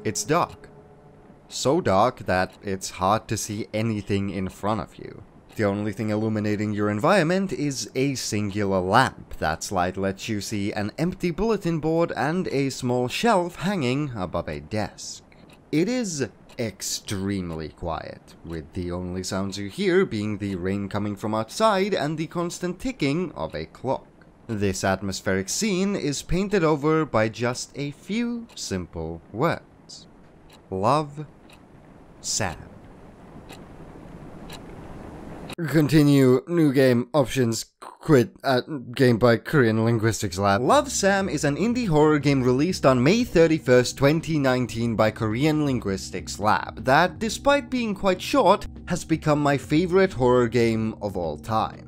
It's dark. So dark that it's hard to see anything in front of you. The only thing illuminating your environment is a singular lamp. That light lets you see an empty bulletin board and a small shelf hanging above a desk. It is extremely quiet, with the only sounds you hear being the rain coming from outside and the constant ticking of a clock. This atmospheric scene is painted over by just a few simple words. Love, Sam. Continue, new game, options, quit, game by Korean Linguistics Lab. Love, Sam is an indie horror game released on May 31st, 2019 by Korean Linguistics Lab that, despite being quite short, has become my favorite horror game of all time.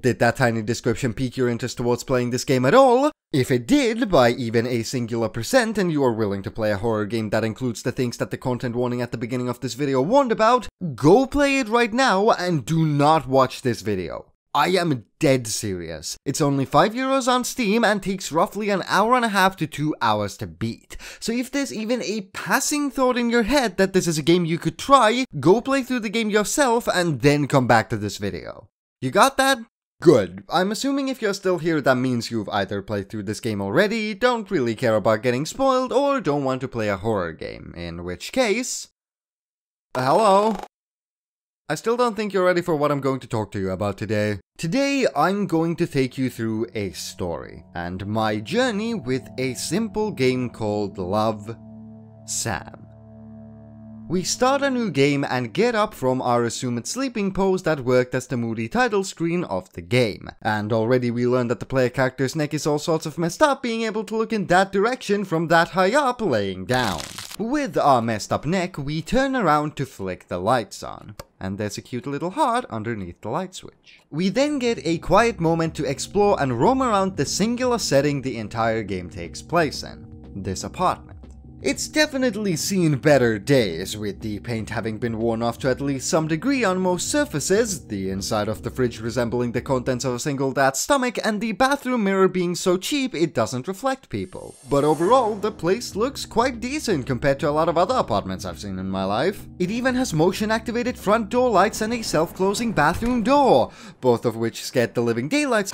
Did that tiny description pique your interest towards playing this game at all? If it did, by even a singular % and you are willing to play a horror game that includes the things that the content warning at the beginning of this video warned about, go play it right now and do not watch this video. I am dead serious. It's only €5 on Steam and takes roughly an hour and a half to 2 hours to beat. So if there's even a passing thought in your head that this is a game you could try, go play through the game yourself and then come back to this video. You got that? Good. I'm assuming if you're still here, that means you've either played through this game already, don't really care about getting spoiled, or don't want to play a horror game, in which case... Hello? I still don't think you're ready for what I'm going to talk to you about today. Today, I'm going to take you through a story, and my journey with a simple game called Love, Sam. We start a new game and get up from our assumed sleeping pose that worked as the moody title screen of the game. And already we learn that the player character's neck is all sorts of messed up, being able to look in that direction from that high up laying down. With our messed up neck, we turn around to flick the lights on. And there's a cute little heart underneath the light switch. We then get a quiet moment to explore and roam around the singular setting the entire game takes place in, this apartment. It's definitely seen better days, with the paint having been worn off to at least some degree on most surfaces, the inside of the fridge resembling the contents of a single dad's stomach, and the bathroom mirror being so cheap it doesn't reflect people. But overall, the place looks quite decent compared to a lot of other apartments I've seen in my life. It even has motion-activated front door lights and a self-closing bathroom door, both of which scared the living daylights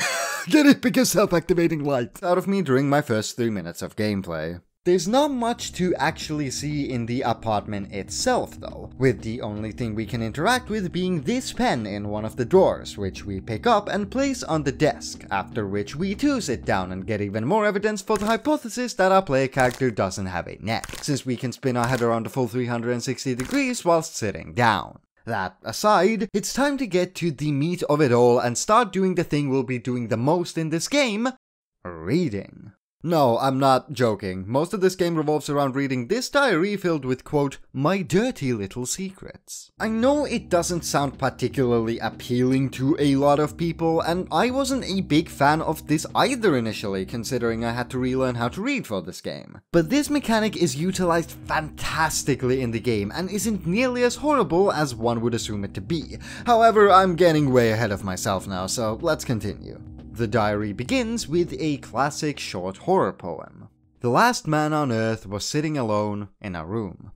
get it, because self-activating lights out of me during my first 3 minutes of gameplay. There's not much to actually see in the apartment itself though, with the only thing we can interact with being this pen in one of the drawers, which we pick up and place on the desk, after which we too sit down and get even more evidence for the hypothesis that our player character doesn't have a neck, since we can spin our head around a full 360 degrees whilst sitting down. That aside, it's time to get to the meat of it all and start doing the thing we'll be doing the most in this game, reading. No, I'm not joking. Most of this game revolves around reading this diary filled with, quote, my dirty little secrets. I know it doesn't sound particularly appealing to a lot of people, and I wasn't a big fan of this either initially, considering I had to relearn how to read for this game. But this mechanic is utilized fantastically in the game, and isn't nearly as horrible as one would assume it to be. However, I'm getting way ahead of myself now, so let's continue. The diary begins with a classic short horror poem. The last man on Earth was sitting alone in a room.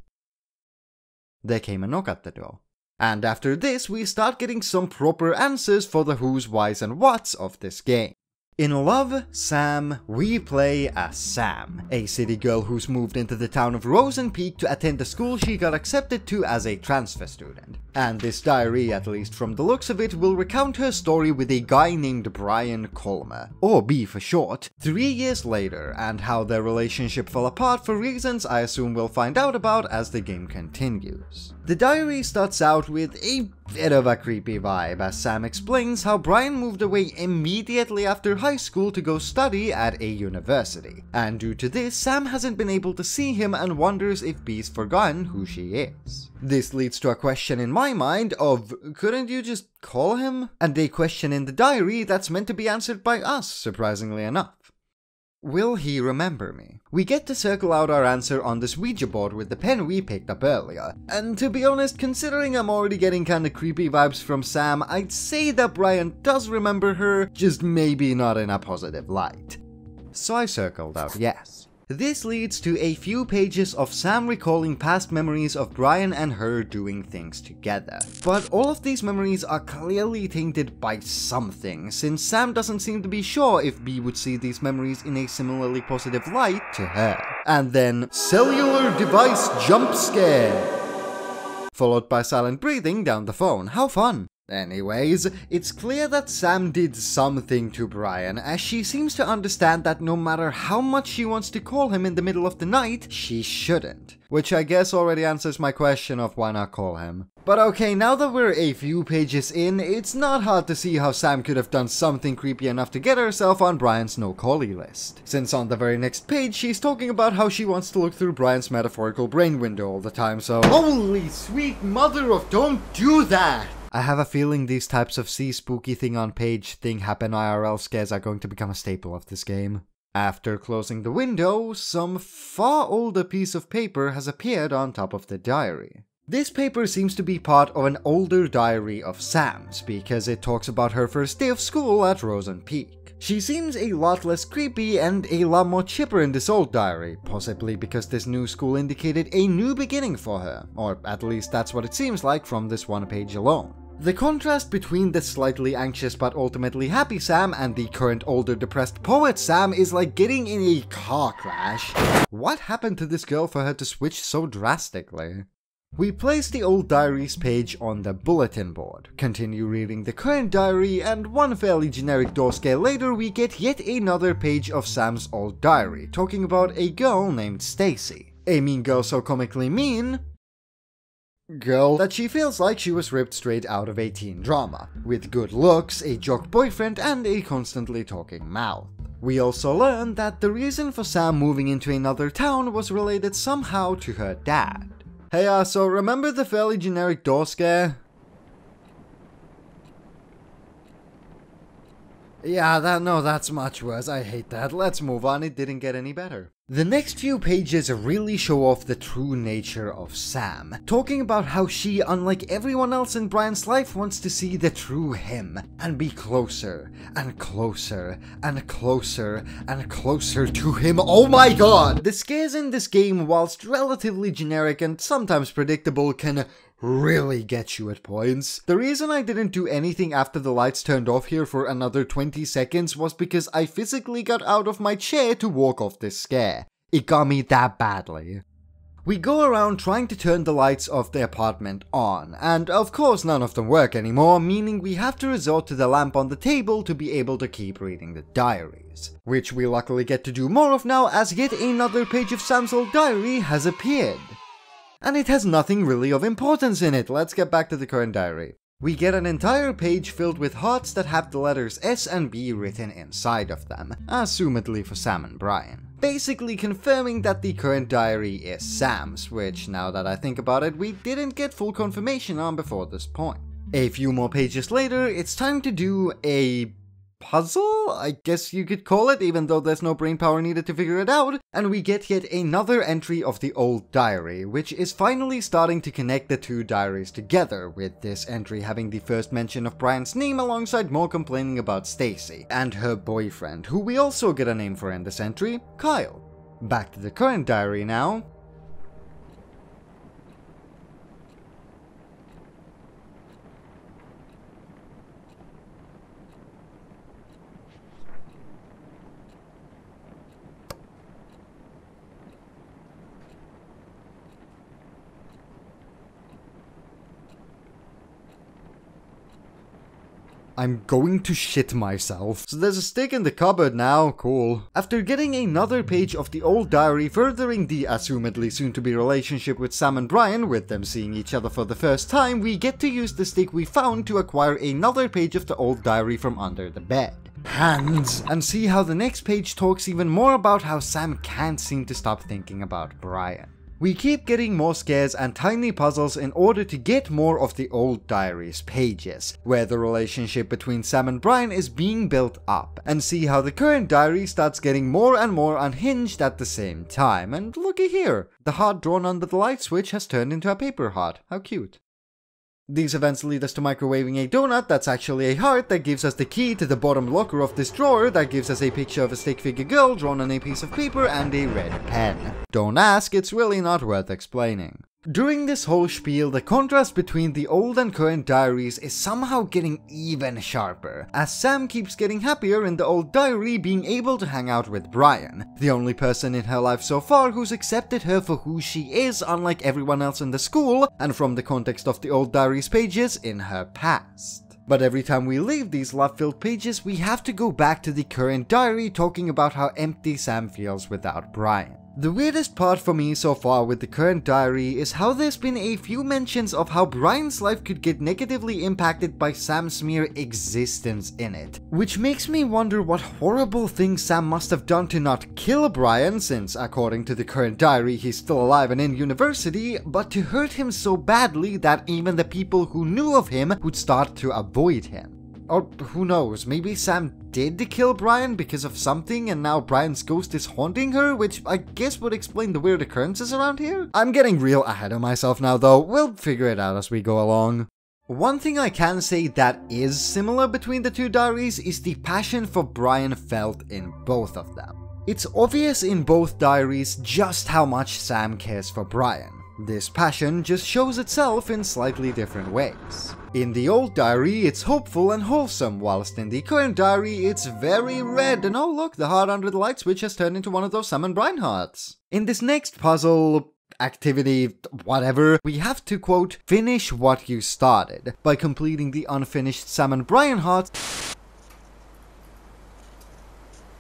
There came a knock at the door. And after this, we start getting some proper answers for the who's, whys, and whats of this game. In Love, Sam, we play as Sam, a city girl who's moved into the town of Rosen Peak to attend the school she got accepted to as a transfer student. And this diary, at least from the looks of it, will recount her story with a guy named Brian Colmer, or B for short, 3 years later, and how their relationship fell apart for reasons I assume we'll find out about as the game continues. The diary starts out with a bit of a creepy vibe as Sam explains how Brian moved away immediately after high school to go study at a university, and due to this, Sam hasn't been able to see him and wonders if B's forgotten who she is. This leads to a question in my mind of, couldn't you just call him? And a question in the diary that's meant to be answered by us, surprisingly enough. Will he remember me? We get to circle out our answer on this Ouija board with the pen we picked up earlier, and to be honest, considering I'm already getting kinda creepy vibes from Sam, I'd say that Brian does remember her, just maybe not in a positive light. So I circled out yes. This leads to a few pages of Sam recalling past memories of Brian and her doing things together. But all of these memories are clearly tainted by something, since Sam doesn't seem to be sure if B would see these memories in a similarly positive light to her. And then, cellular device jump scare! Followed by silent breathing down the phone. How fun! Anyways, it's clear that Sam did something to Brian, as she seems to understand that no matter how much she wants to call him in the middle of the night, she shouldn't. Which I guess already answers my question of why not call him. But okay, now that we're a few pages in, it's not hard to see how Sam could have done something creepy enough to get herself on Brian's no-callie list. Since on the very next page, she's talking about how she wants to look through Brian's metaphorical brain window all the time, so holy sweet mother of don't do that! I have a feeling these types of see spooky thing on page thing happen IRL scares are going to become a staple of this game. After closing the window, some far older piece of paper has appeared on top of the diary. This paper seems to be part of an older diary of Sam's, because it talks about her first day of school at Rosen Peak. She seems a lot less creepy and a lot more chipper in this old diary, possibly because this new school indicated a new beginning for her, or at least that's what it seems like from this one page alone. The contrast between the slightly anxious but ultimately happy Sam and the current older depressed poet Sam is like getting in a car crash. What happened to this girl for her to switch so drastically? We place the old diaries page on the bulletin board, continue reading the current diary, and one fairly generic door scare later we get yet another page of Sam's old diary, talking about a girl named Stacy. A mean girl so comically mean girl that she feels like she was ripped straight out of a teen drama, with good looks, a jock boyfriend, and a constantly talking mouth. We also learn that the reason for Sam moving into another town was related somehow to her dad. Hey, so remember the fairly generic door scare? Yeah, that's much worse. I hate that. Let's move on. It didn't get any better. The next few pages really show off the true nature of Sam, talking about how she, unlike everyone else in Brian's life, wants to see the true him, and be closer, and closer, and closer, and closer to him. Oh my god! The scares in this game, whilst relatively generic and sometimes predictable, can really get you at points. The reason I didn't do anything after the lights turned off here for another 20 seconds was because I physically got out of my chair to walk off this scare. It got me that badly. We go around trying to turn the lights of the apartment on, and of course none of them work anymore, meaning we have to resort to the lamp on the table to be able to keep reading the diaries. Which we luckily get to do more of now, as yet another page of Sam's old diary has appeared. And it has nothing really of importance in it. Let's get back to the current diary. We get an entire page filled with hearts that have the letters S and B written inside of them, assumedly for Sam and Brian. Basically confirming that the current diary is Sam's, which, now that I think about it, we didn't get full confirmation on before this point. A few more pages later, it's time to do a puzzle, I guess you could call it, even though there's no brainpower needed to figure it out, and we get yet another entry of the old diary, which is finally starting to connect the two diaries together, with this entry having the first mention of Brian's name alongside more complaining about Stacy, and her boyfriend, who we also get a name for in this entry, Kyle. Back to the current diary now. I'm going to shit myself. So there's a stick in the cupboard now, cool. After getting another page of the old diary furthering the assumedly soon-to-be relationship with Sam and Brian, with them seeing each other for the first time, we get to use the stick we found to acquire another page of the old diary from under the bed. Hands! And see how the next page talks even more about how Sam can't seem to stop thinking about Brian. We keep getting more scares and tiny puzzles in order to get more of the old diary's pages, where the relationship between Sam and Brian is being built up, and see how the current diary starts getting more and more unhinged at the same time. And looky here, the heart drawn under the light switch has turned into a paper heart. How cute. These events lead us to microwaving a donut that's actually a heart that gives us the key to the bottom locker of this drawer that gives us a picture of a stick figure girl drawn on a piece of paper and a red pen. Don't ask, it's really not worth explaining. During this whole spiel, the contrast between the old and current diaries is somehow getting even sharper, as Sam keeps getting happier in the old diary being able to hang out with Brian, the only person in her life so far who's accepted her for who she is, unlike everyone else in the school, and from the context of the old diary's pages, in her past. But every time we leave these love-filled pages, we have to go back to the current diary talking about how empty Sam feels without Brian. The weirdest part for me so far with the current diary is how there's been a few mentions of how Brian's life could get negatively impacted by Sam's mere existence in it, which makes me wonder what horrible things Sam must have done to not kill Brian, since according to the current diary he's still alive and in university, but to hurt him so badly that even the people who knew of him would start to avoid him. Or who knows, maybe Sam did kill Brian because of something and now Brian's ghost is haunting her, which I guess would explain the weird occurrences around here? I'm getting real ahead of myself now though, we'll figure it out as we go along. One thing I can say that is similar between the two diaries is the passion for Brian felt in both of them. It's obvious in both diaries just how much Sam cares for Brian. This passion just shows itself in slightly different ways. In the old diary, it's hopeful and wholesome, whilst in the current diary, it's very red, and oh look, the heart under the light switch has turned into one of those Sam and Brian hearts. In this next puzzle, activity, whatever, we have to, quote, finish what you started, by completing the unfinished Sam and Brian hearts.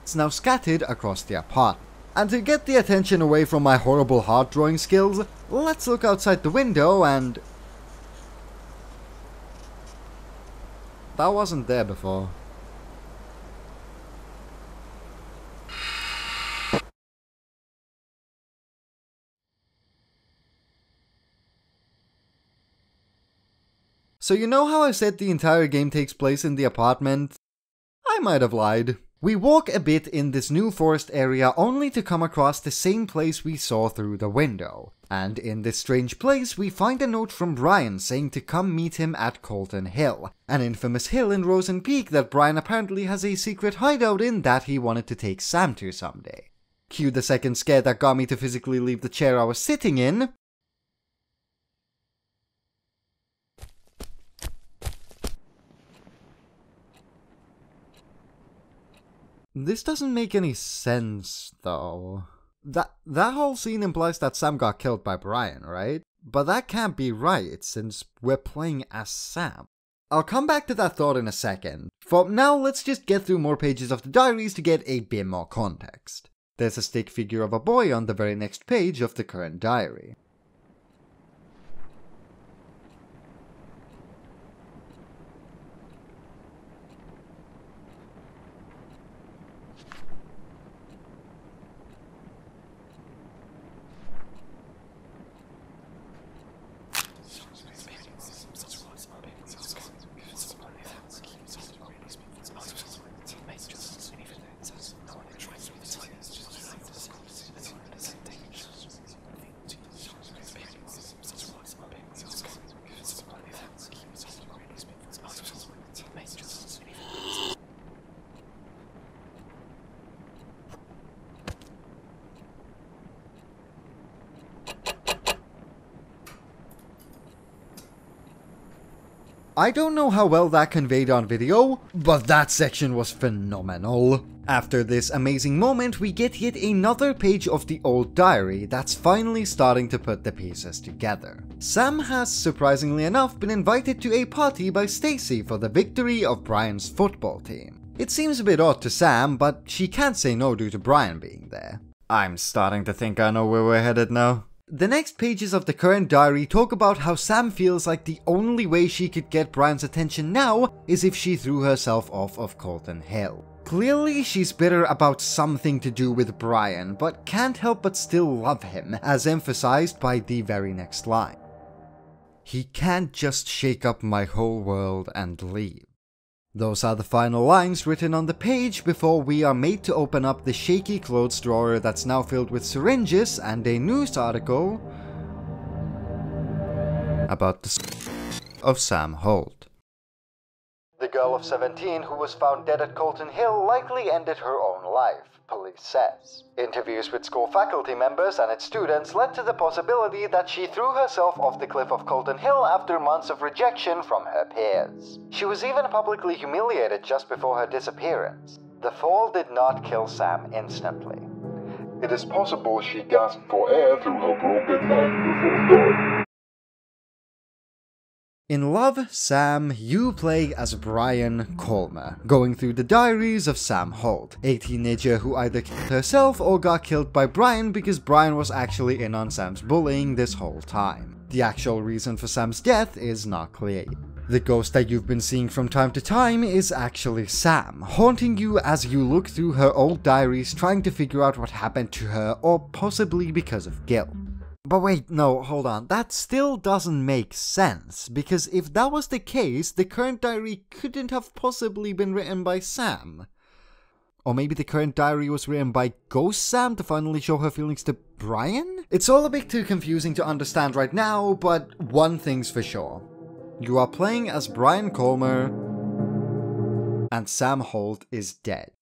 It's now scattered across the apartment. And to get the attention away from my horrible heart drawing skills, let's look outside the window and... that wasn't there before. So you know how I said the entire game takes place in the apartment? I might have lied. We walk a bit in this new forest area only to come across the same place we saw through the window. And in this strange place we find a note from Brian saying to come meet him at Colton Hill, an infamous hill in Rosen Peak that Brian apparently has a secret hideout in that he wanted to take Sam to someday. Cue the second scare that got me to physically leave the chair I was sitting in. This doesn't make any sense, though. That whole scene implies that Sam got killed by Brian, right? But that can't be right, since we're playing as Sam. I'll come back to that thought in a second. For now, let's just get through more pages of the diaries to get a bit more context. There's a stick figure of a boy on the very next page of the current diary. I don't know how well that conveyed on video, but that section was phenomenal. After this amazing moment, we get yet another page of the old diary that's finally starting to put the pieces together. Sam has, surprisingly enough, been invited to a party by Stacy for the victory of Brian's football team. It seems a bit odd to Sam, but she can't say no due to Brian being there. I'm starting to think I know where we're headed now. The next pages of the current diary talk about how Sam feels like the only way she could get Brian's attention now is if she threw herself off of Colton Hill. Clearly she's bitter about something to do with Brian, but can't help but still love him, as emphasized by the very next line. He can't just shake up my whole world and leave. Those are the final lines written on the page before we are made to open up the shaky clothes drawer that's now filled with syringes and a news article about the of Sam Holt. The girl of 17 who was found dead at Colton Hill likely ended her own life, police says. Interviews with school faculty members and its students led to the possibility that she threw herself off the cliff of Colton Hill after months of rejection from her peers. She was even publicly humiliated just before her disappearance. The fall did not kill Sam instantly. It is possible she gasped for air through her broken neck before dying. In Love, Sam, you play as Brian Colmer, going through the diaries of Sam Holt, a teenager who either killed herself or got killed by Brian because Brian was actually in on Sam's bullying this whole time. The actual reason for Sam's death is not clear. The ghost that you've been seeing from time to time is actually Sam, haunting you as you look through her old diaries trying to figure out what happened to her, or possibly because of guilt. But wait, no, hold on, that still doesn't make sense, because if that was the case, the current diary couldn't have possibly been written by Sam. Or maybe the current diary was written by Ghost Sam to finally show her feelings to Brian? It's all a bit too confusing to understand right now, but one thing's for sure. You are playing as Brian Colmer, and Sam Holt is dead.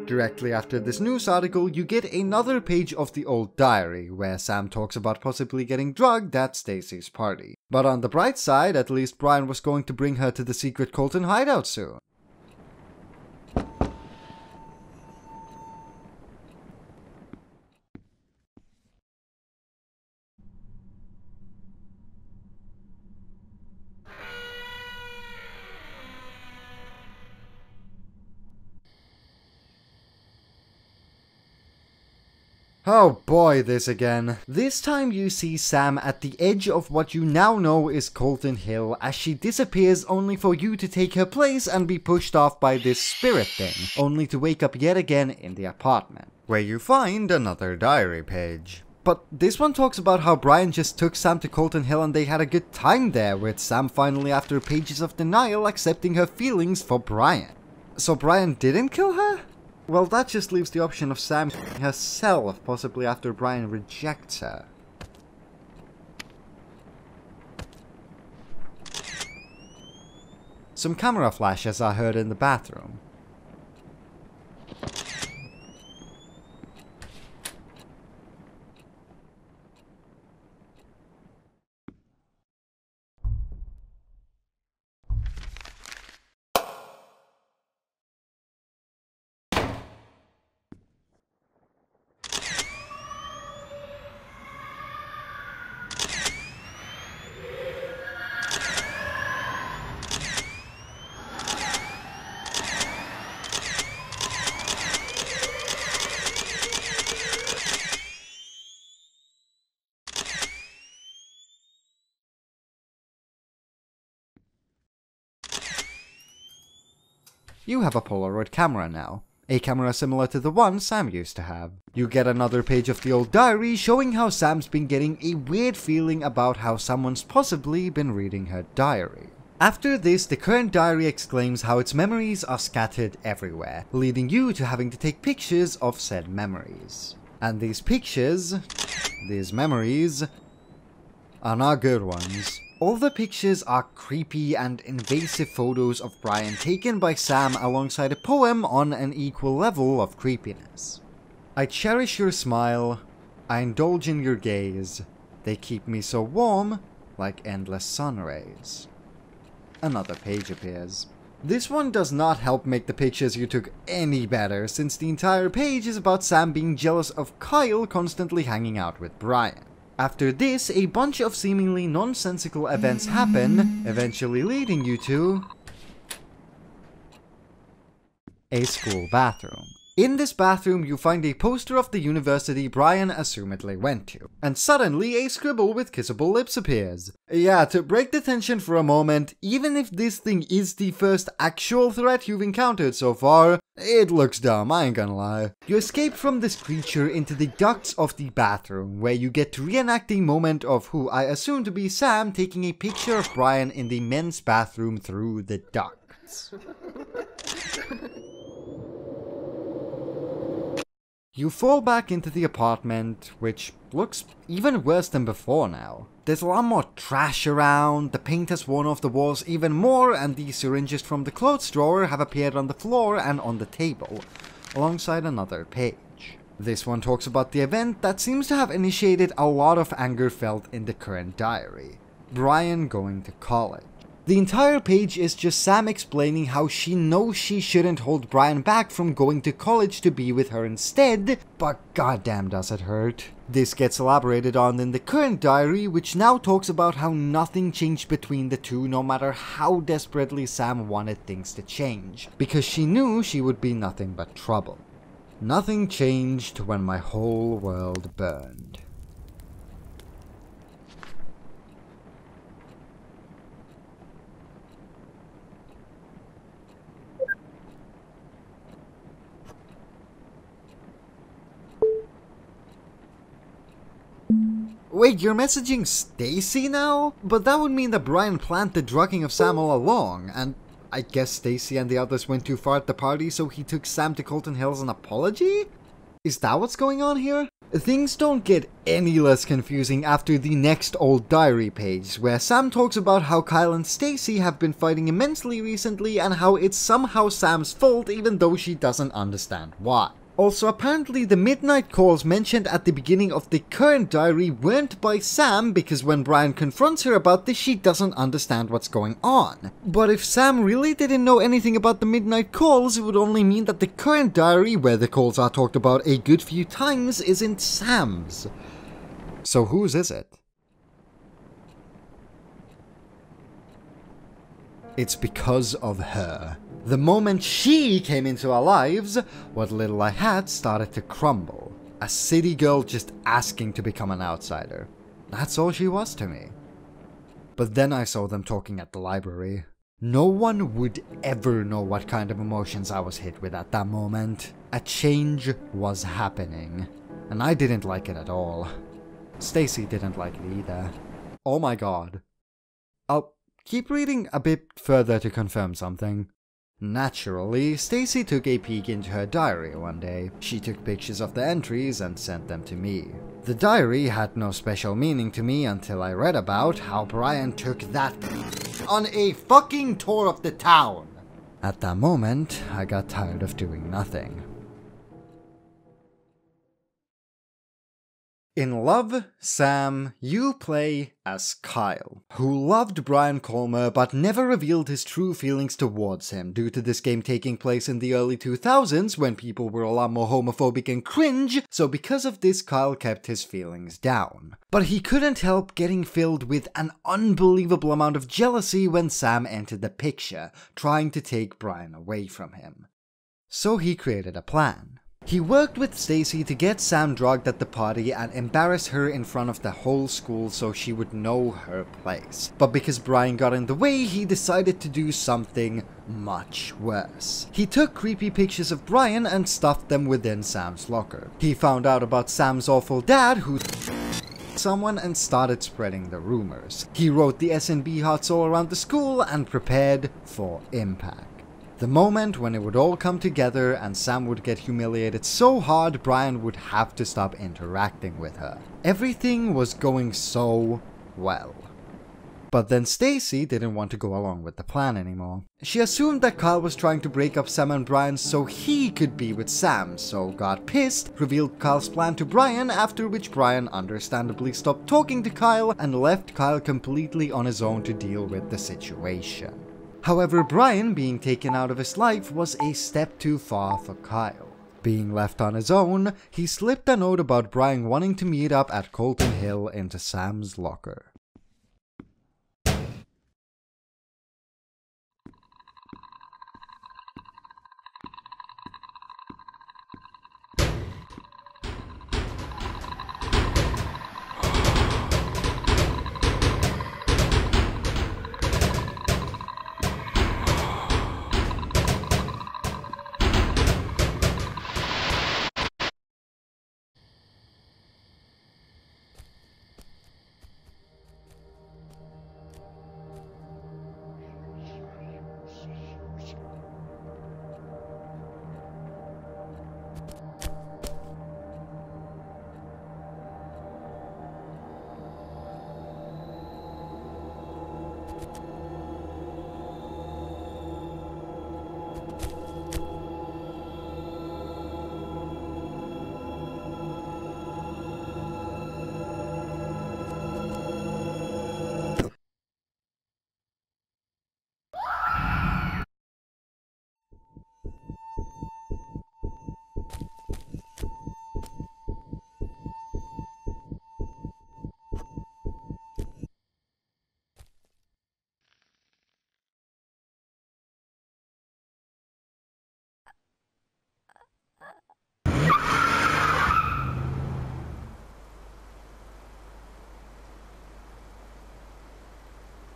Directly after this news article, you get another page of the old diary, where Sam talks about possibly getting drugged at Stacy's party. But on the bright side, at least Brian was going to bring her to the secret Colton hideout soon. Oh boy, this again. This time you see Sam at the edge of what you now know is Colton Hill as she disappears only for you to take her place and be pushed off by this spirit thing, only to wake up yet again in the apartment, where you find another diary page. But this one talks about how Brian just took Sam to Colton Hill and they had a good time there, with Sam finally after pages of denial accepting her feelings for Brian. So Brian didn't kill her? Well, that just leaves the option of Sam killing herself, possibly after Brian rejects her. Some camera flashes are heard in the bathroom. You have a Polaroid camera now, a camera similar to the one Sam used to have. You get another page of the old diary showing how Sam's been getting a weird feeling about how someone's possibly been reading her diary. After this, the current diary exclaims how its memories are scattered everywhere, leading you to having to take pictures of said memories. And these pictures, these memories, are not good ones. All the pictures are creepy and invasive photos of Brian taken by Sam alongside a poem on an equal level of creepiness. I cherish your smile, I indulge in your gaze, they keep me so warm, like endless sun rays. Another page appears. This one does not help make the pictures you took any better, since the entire page is about Sam being jealous of Kyle constantly hanging out with Brian. After this, a bunch of seemingly nonsensical events happen, eventually leading you to a school bathroom. In this bathroom, you find a poster of the university Brian assumedly went to, and suddenly a scribble with kissable lips appears. Yeah, to break the tension for a moment, even if this thing is the first actual threat you've encountered so far, it looks dumb, I ain't gonna lie. You escape from this creature into the ducts of the bathroom, where you get to reenact a moment of who I assume to be Sam taking a picture of Brian in the men's bathroom through the ducts. You fall back into the apartment, which looks even worse than before now. There's a lot more trash around, the paint has worn off the walls even more, and the syringes from the clothes drawer have appeared on the floor and on the table, alongside another page. This one talks about the event that seems to have initiated a lot of anger felt in the current diary: Brian going to college. The entire page is just Sam explaining how she knows she shouldn't hold Brian back from going to college to be with her instead, but goddamn does it hurt. This gets elaborated on in the current diary, which now talks about how nothing changed between the two no matter how desperately Sam wanted things to change, because she knew she would be nothing but trouble. Nothing changed when my whole world burned. Wait, you're messaging Stacy now? But that would mean that Brian planned the drugging of Sam all along, and I guess Stacy and the others went too far at the party, so he took Sam to Colton Hill as an apology? Is that what's going on here? Things don't get any less confusing after the next old diary page, where Sam talks about how Kyle and Stacy have been fighting immensely recently and how it's somehow Sam's fault even though she doesn't understand why. Also, apparently the midnight calls mentioned at the beginning of the current diary weren't by Sam, because when Brian confronts her about this, she doesn't understand what's going on. But if Sam really didn't know anything about the midnight calls, it would only mean that the current diary, where the calls are talked about a good few times, isn't Sam's. So whose is it? It's because of her. The moment she came into our lives, what little I had started to crumble. A city girl just asking to become an outsider. That's all she was to me. But then I saw them talking at the library. No one would ever know what kind of emotions I was hit with at that moment. A change was happening, and I didn't like it at all. Stacy didn't like it either. Oh my god. I'll keep reading a bit further to confirm something. Naturally, Stacy took a peek into her diary one day. She took pictures of the entries and sent them to me. The diary had no special meaning to me until I read about how Brian took that on a fucking tour of the town. At that moment, I got tired of doing nothing. In Love, Sam, you play as Kyle, who loved Brian Colmer but never revealed his true feelings towards him due to this game taking place in the early 2000s when people were a lot more homophobic and cringe, so because of this Kyle kept his feelings down. But he couldn't help getting filled with an unbelievable amount of jealousy when Sam entered the picture, trying to take Brian away from him. So he created a plan. He worked with Stacy to get Sam drugged at the party and embarrass her in front of the whole school so she would know her place. But because Brian got in the way, he decided to do something much worse. He took creepy pictures of Brian and stuffed them within Sam's locker. He found out about Sam's awful dad, who someone, and started spreading the rumors. He wrote the SNB hots all around the school and prepared for impact. The moment when it would all come together and Sam would get humiliated so hard Brian would have to stop interacting with her. Everything was going so well. But then Stacy didn't want to go along with the plan anymore. She assumed that Kyle was trying to break up Sam and Brian so he could be with Sam, so got pissed, revealed Kyle's plan to Brian, after which Brian understandably stopped talking to Kyle and left Kyle completely on his own to deal with the situation. However, Brian being taken out of his life was a step too far for Kyle. Being left on his own, he slipped a note about Brian wanting to meet up at Colton Hill into Sam's locker.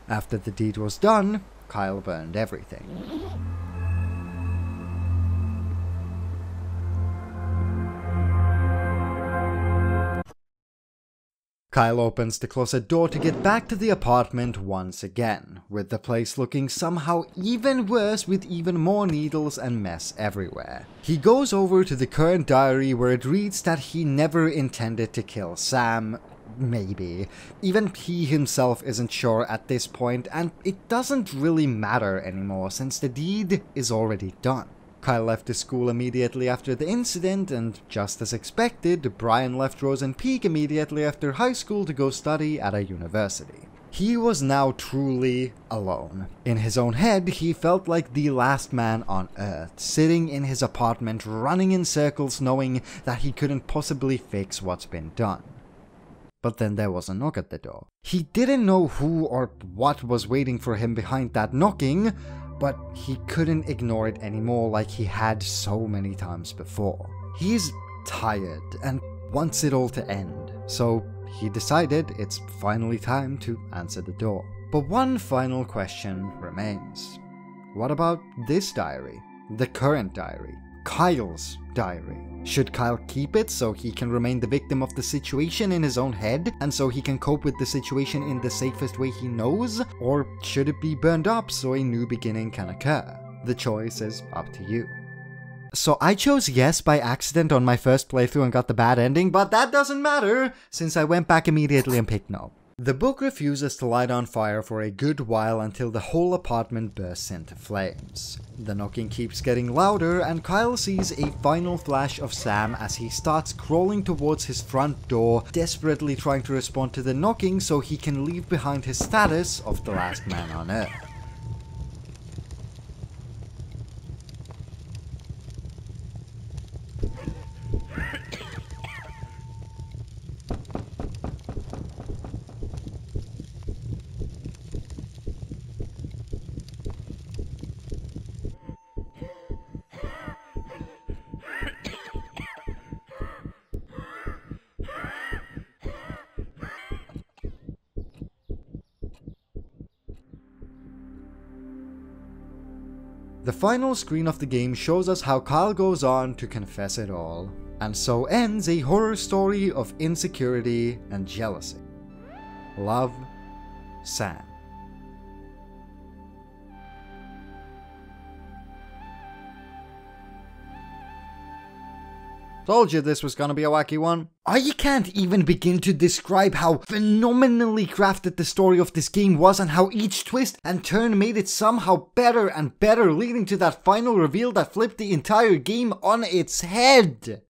After the deed was done, Kyle burned everything. Kyle opens the closet door to get back to the apartment once again, with the place looking somehow even worse with even more needles and mess everywhere. He goes over to the current diary where it reads that he never intended to kill Sam. Maybe. Even he himself isn't sure at this point, and it doesn't really matter anymore since the deed is already done. Kyle left the school immediately after the incident, and just as expected, Brian left Rose and Peak immediately after high school to go study at a university. He was now truly alone. In his own head, he felt like the last man on Earth, sitting in his apartment running in circles knowing that he couldn't possibly fix what's been done. But then there was a knock at the door. He didn't know who or what was waiting for him behind that knocking, but he couldn't ignore it anymore like he had so many times before. He's tired and wants it all to end, so he decided it's finally time to answer the door. But one final question remains. What about this diary? The current diary? Kyle's diary? Should Kyle keep it so he can remain the victim of the situation in his own head, and so he can cope with the situation in the safest way he knows? Or should it be burned up so a new beginning can occur? The choice is up to you. So I chose yes by accident on my first playthrough and got the bad ending, but that doesn't matter, since I went back immediately and picked no. The book refuses to light on fire for a good while until the whole apartment bursts into flames. The knocking keeps getting louder, and Kyle sees a final flash of Sam as he starts crawling towards his front door, desperately trying to respond to the knocking so he can leave behind his status of the last man on Earth. The final screen of the game shows us how Kyle goes on to confess it all, and so ends a horror story of insecurity and jealousy. Love, Sam. Told you this was gonna be a wacky one. I can't even begin to describe how phenomenally crafted the story of this game was and how each twist and turn made it somehow better and better, leading to that final reveal that flipped the entire game on its head.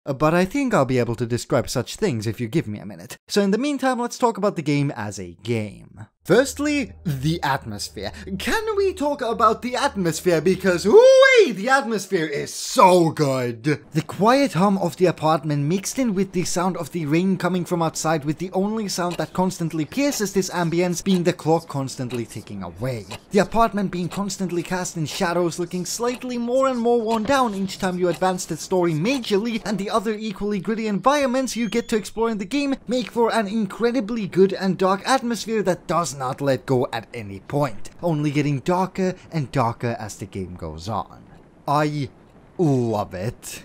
But I think I'll be able to describe such things if you give me a minute. So in the meantime, let's talk about the game as a game. Firstly, the atmosphere. Can we talk about the atmosphere? Because whoo-wee, the atmosphere is so good. The quiet hum of the apartment mixed in with the sound of the rain coming from outside, with the only sound that constantly pierces this ambience being the clock constantly ticking away. The apartment being constantly cast in shadows, looking slightly more and more worn down each time you advance the story majorly, and the other equally gritty environments you get to explore in the game make for an incredibly good and dark atmosphere that does not let go at any point, only getting darker and darker as the game goes on. I love it.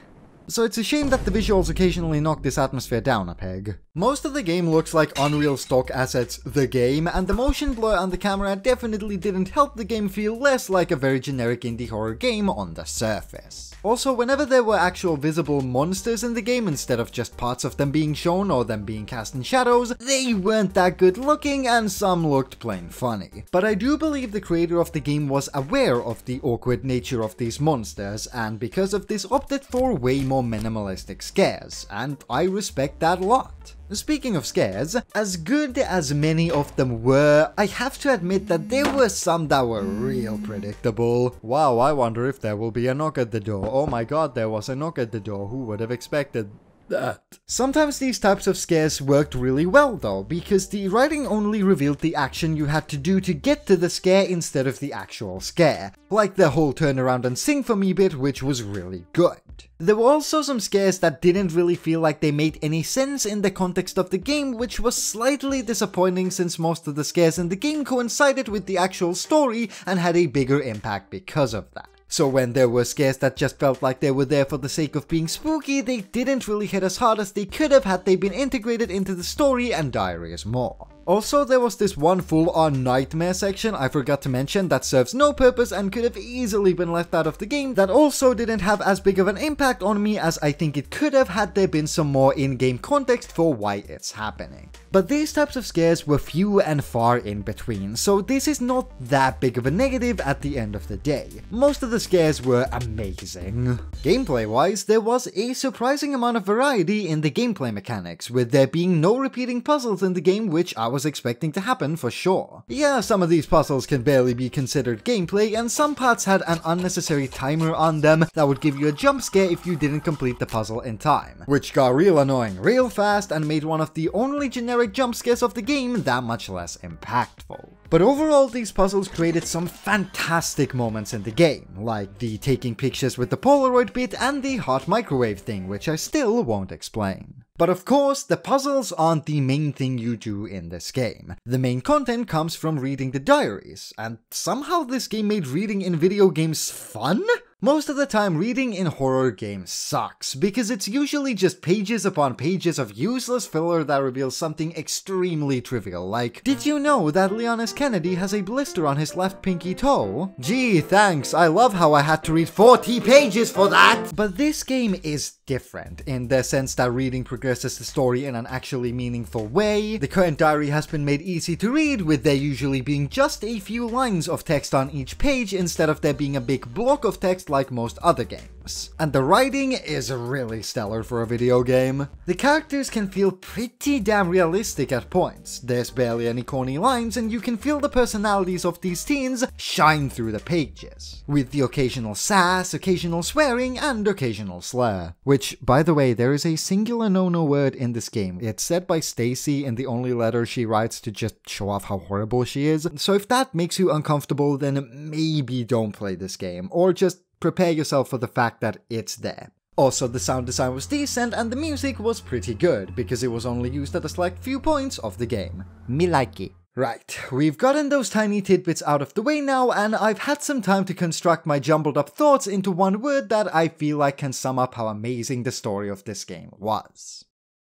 So it's a shame that the visuals occasionally knock this atmosphere down a peg. Most of the game looks like Unreal stock assets, the game, and the motion blur on the camera definitely didn't help the game feel less like a very generic indie horror game on the surface. Also, whenever there were actual visible monsters in the game instead of just parts of them being shown or them being cast in shadows, they weren't that good looking and some looked plain funny. But I do believe the creator of the game was aware of the awkward nature of these monsters, and because of this opted for way more minimalistic scares, and I respect that a lot. Speaking of scares, as good as many of them were, I have to admit that there were some that were real predictable. Wow, I wonder if there will be a knock at the door. Oh my god, there was a knock at the door. Who would have expected? that. Sometimes these types of scares worked really well though, because the writing only revealed the action you had to do to get to the scare instead of the actual scare, like the whole turn around and sing for me bit, which was really good. There were also some scares that didn't really feel like they made any sense in the context of the game, which was slightly disappointing since most of the scares in the game coincided with the actual story and had a bigger impact because of that. So when there were scares that just felt like they were there for the sake of being spooky, they didn't really hit as hard as they could have had they been integrated into the story and diaries more. Also, there was this one full-on nightmare section I forgot to mention that serves no purpose and could have easily been left out of the game that also didn't have as big of an impact on me as I think it could have had there been some more in-game context for why it's happening. But these types of scares were few and far in between, so this is not that big of a negative at the end of the day. Most of the scares were amazing. Gameplay-wise, there was a surprising amount of variety in the gameplay mechanics, with there being no repeating puzzles in the game, which I was expecting to happen for sure. Yeah, some of these puzzles can barely be considered gameplay, and some parts had an unnecessary timer on them that would give you a jump scare if you didn't complete the puzzle in time, which got real annoying real fast and made one of the only generic jump scares of the game that much less impactful. But overall, these puzzles created some fantastic moments in the game, like the taking pictures with the Polaroid bit and the hot microwave thing, which I still won't explain. But of course, the puzzles aren't the main thing you do in this game. The main content comes from reading the diaries, and somehow this game made reading in video games fun? Most of the time, reading in horror games sucks, because it's usually just pages upon pages of useless filler that reveals something extremely trivial, like, did you know that Leon S. Kennedy has a blister on his left pinky toe? Gee, thanks, I love how I had to read 40 pages for that! But this game is different, in the sense that reading progresses the story in an actually meaningful way. The current diary has been made easy to read, with there usually being just a few lines of text on each page instead of there being a big block of text like most other games. And the writing is really stellar for a video game. The characters can feel pretty damn realistic at points. There's barely any corny lines, and you can feel the personalities of these teens shine through the pages, with the occasional sass, occasional swearing, and occasional slur. Which, by the way, there is a singular no-no word in this game. It's said by Stacy in the only letter she writes to just show off how horrible she is. So if that makes you uncomfortable, then maybe don't play this game, or just prepare yourself for the fact that it's there. Also, the sound design was decent and the music was pretty good, because it was only used at a select few points of the game. Me like it. Right, we've gotten those tiny tidbits out of the way now, and I've had some time to construct my jumbled up thoughts into one word that I feel like can sum up how amazing the story of this game was.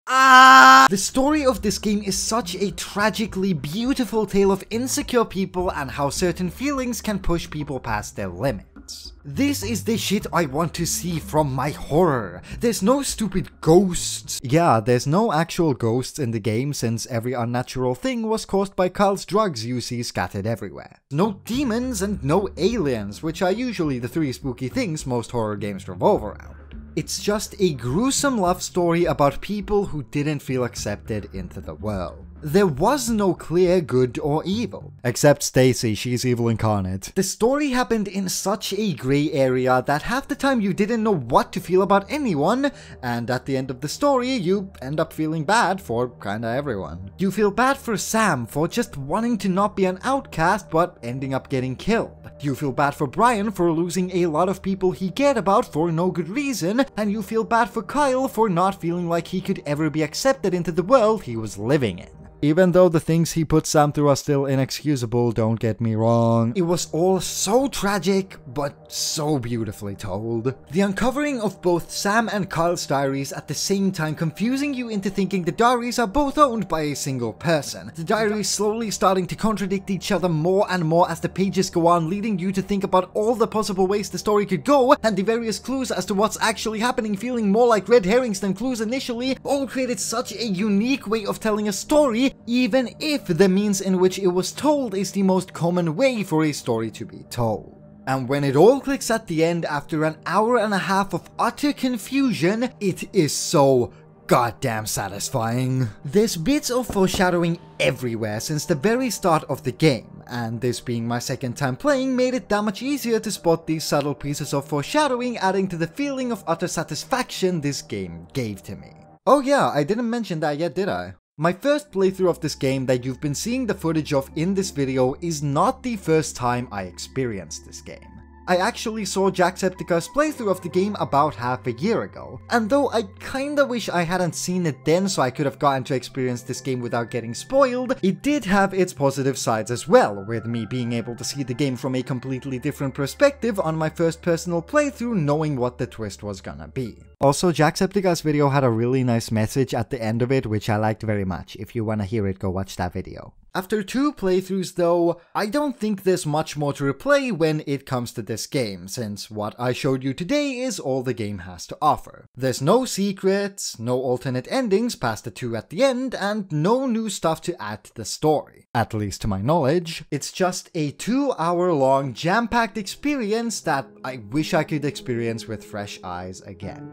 The story of this game is such a tragically beautiful tale of insecure people and how certain feelings can push people past their limits. This is the shit I want to see from my horror. There's no stupid ghosts. Yeah, there's no actual ghosts in the game since every unnatural thing was caused by Carl's drugs you see scattered everywhere. No demons and no aliens, which are usually the three spooky things most horror games revolve around. It's just a gruesome love story about people who didn't feel accepted into the world. There was no clear good or evil. Except Stacy, she's evil incarnate. The story happened in such a grey area that half the time you didn't know what to feel about anyone, and at the end of the story, you end up feeling bad for kinda everyone. You feel bad for Sam for just wanting to not be an outcast but ending up getting killed. You feel bad for Brian for losing a lot of people he cared about for no good reason, and you feel bad for Kyle for not feeling like he could ever be accepted into the world he was living in. Even though the things he put Sam through are still inexcusable, don't get me wrong. It was all so tragic, but so beautifully told. The uncovering of both Sam and Carl's diaries at the same time confusing you into thinking the diaries are both owned by a single person. The diaries slowly starting to contradict each other more and more as the pages go on, leading you to think about all the possible ways the story could go, and the various clues as to what's actually happening feeling more like red herrings than clues initially, all created such a unique way of telling a story, even if the means in which it was told is the most common way for a story to be told. And when it all clicks at the end after an hour and a half of utter confusion, it is so goddamn satisfying. There's bits of foreshadowing everywhere since the very start of the game, and this being my second time playing made it that much easier to spot these subtle pieces of foreshadowing, adding to the feeling of utter satisfaction this game gave to me. Oh yeah, I didn't mention that yet, did I? My first playthrough of this game that you've been seeing the footage of in this video is not the first time I experienced this game. I actually saw Jacksepticeye's playthrough of the game about half a year ago, and though I kinda wish I hadn't seen it then so I could have gotten to experience this game without getting spoiled, it did have its positive sides as well, with me being able to see the game from a completely different perspective on my first personal playthrough, knowing what the twist was gonna be. Also, Jacksepticeye's video had a really nice message at the end of it, which I liked very much. If you wanna hear it, go watch that video. After 2 playthroughs though, I don't think there's much more to replay when it comes to this game, since what I showed you today is all the game has to offer. There's no secrets, no alternate endings past the 2 at the end, and no new stuff to add to the story. At least to my knowledge. It's just a 2-hour-long jam-packed experience that I wish I could experience with fresh eyes again.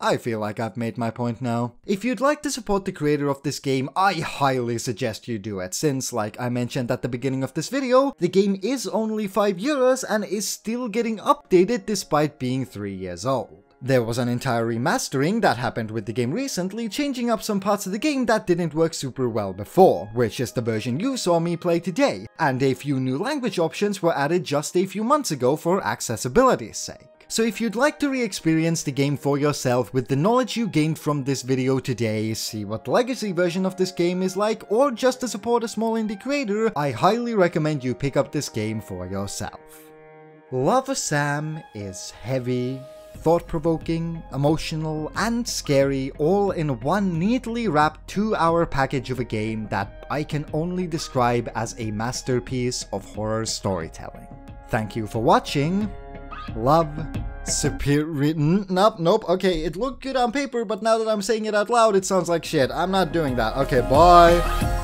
I feel like I've made my point now. If you'd like to support the creator of this game, I highly suggest you do it, since, like I mentioned at the beginning of this video, the game is only €5 and is still getting updated despite being 3 years old. There was an entire remastering that happened with the game recently, changing up some parts of the game that didn't work super well before, which is the version you saw me play today, and a few new language options were added just a few months ago for accessibility's sake. So if you'd like to re-experience the game for yourself with the knowledge you gained from this video today, see what the legacy version of this game is like, or just to support a small indie creator, I highly recommend you pick up this game for yourself. Love Sam is heavy, thought-provoking, emotional, and scary, all in one neatly wrapped 2-hour package of a game that I can only describe as a masterpiece of horror storytelling. Thank you for watching. Love, Superior. Nope, okay, it looked good on paper, but now that I'm saying it out loud, it sounds like shit. I'm not doing that. Okay, bye.